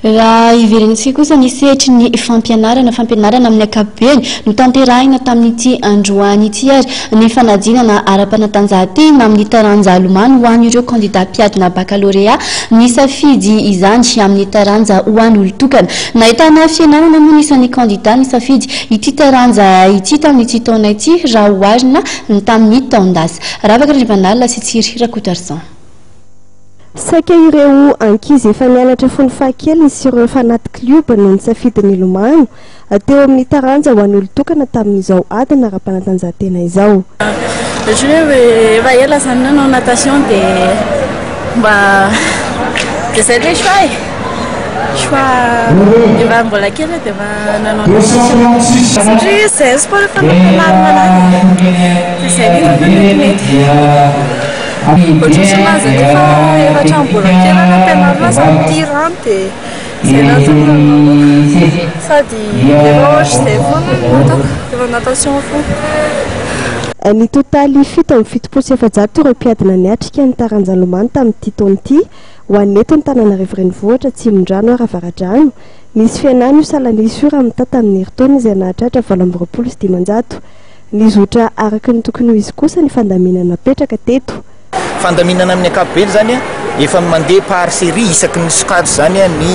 raha iverentsika kosa ny sehitry ny fampianarana amin'ny ankapobeny no tanterahina tamin'ity androany ity ary ny fanadinana ara-panatanjahantena amin'ny taranja lomano ho an'ireo candidat mpiadina baccalauréat ny safidy izany amin'ny taranja ho an'ny olon-tokana nahitana fianarana moa isan'ny candidat ny safidy ity taranja ity tamin'ity taona ity raha oharina tamin'ny taondasa raha afaka rindrim-panalina sy tsiry rakotarsan saika ireo ankizy efa nianatra fony fahakely sy ireo fanaty club no nisafidiny Lomano teo amin'ny taranja ho an'ny olon-tokana tamin'izao adina ara-panatanjahantena izao. Ohatra hoe efa ela zany nanao natation dia zay ilay choix efa mbola kely dia efa nanao natation satria zay sport efa nampianarina dia zay mety. Ohatrany azy efa trambolo kely nampianarina sady tirany dia zay natao sady efa ohatra zay foana efa natation foana. Ny totaly 7.7% ireo mpiadina niatrika ny taranja Lomano tamin'ity taona ity ho an'ny eto ny Antananarivo renivohitra Atsimondrano ary Avaradrano. Nisy fianana io Salanisy io raha mitata amin'ny herintaona izay nahatratra 8.9 sy 10. Nizotra araka ny tokony ho izy kosa ny fandaminana napetraka teto. Fandaminana amin'ny ankapobeny zany efa mandeha par série isaky ny sokajy zany ny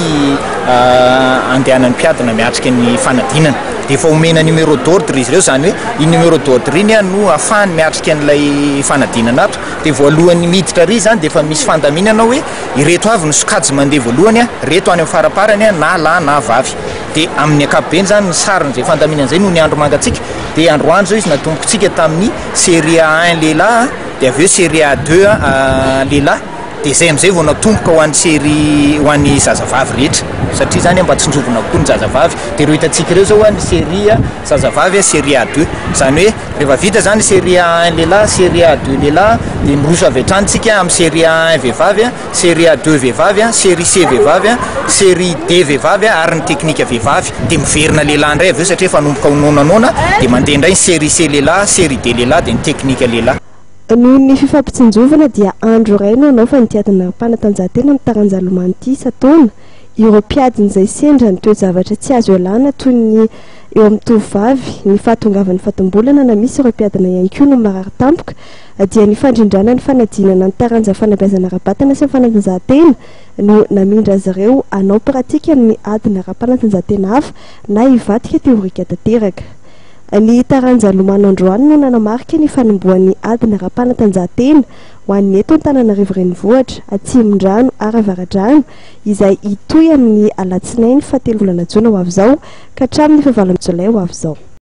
andehanan'ny mpiadina miatrika ny fanadinana dia efa omena numéro d'ordre izy ireo zany hoe i numéro d'ordre iny no ahafahany miatrika an'ilay fanadinana ato dia voalohany miditra ry zany dia efa misy fandaminana hoe ireto avy ny sokajy mandeha voalohany reto any amin'ny faraparany na lahy na vavy dia amin'ny ankapobeny zany ny sarin'izay fandaminana zay no ny andro mangatsika dia androany zao izy natombokontsika tamin'ny série A1 lehilahy dia avy eo série A2 lehilahy dia zay amin'izay vao natomboka ho an'ny série ho an'ny zazavavy rehetra satria zany mba tsindrovina kokoa ny zazavavy dia ireo hitantsika ireo zao ny série zazavavy série A2 zany hoe rehefa vita zany série A1 lehilahy série A2 lehilahy dia miroso avy hatranytsika amin'ny série A1 vehivavy série A2 vehivavy série C vehivavy série D vehivavy ary ny teknika vehivavy dia miverina lehilahy indray avy eo satria efa nomboka hononanona dia mandeha indray ny série C lehilahy série D lehilahy dia ny teknika lehilahy. Noho ny fifampitsinjovana dia andro iray no anao fa nitiadina ara-panatanjahantena amin'ny taranja Lomano ity isan-taona. Ireo mpiadina izay sendra ny toe-javatra tsy azo ialana toy ny eo amin'ny tovovavy ny fahatongavan'ny fatombolana na misy ireo mpiadina ihany koa no marary tampoka dia ny fandrindrana ny fanadinana ny taranja fanabeazana ara-batana sy ny fanatanjahantena no namindra azy ireo anao pratika amin'ny adina ara-panatanjahantena hafa na hivadika teorika tanteraka. Ny taranja Lomano androany no nanamarika ny fanombohan'ny adina ara-panatanjahantena ho an'ny eto Antananarivo renivohitra Atsimondrano ary Avaradrano izay hitohy amin'ny alatsinainy 7 volana Jona ho avy izao ka hatramin'ny 9 Jolay ho avy izao.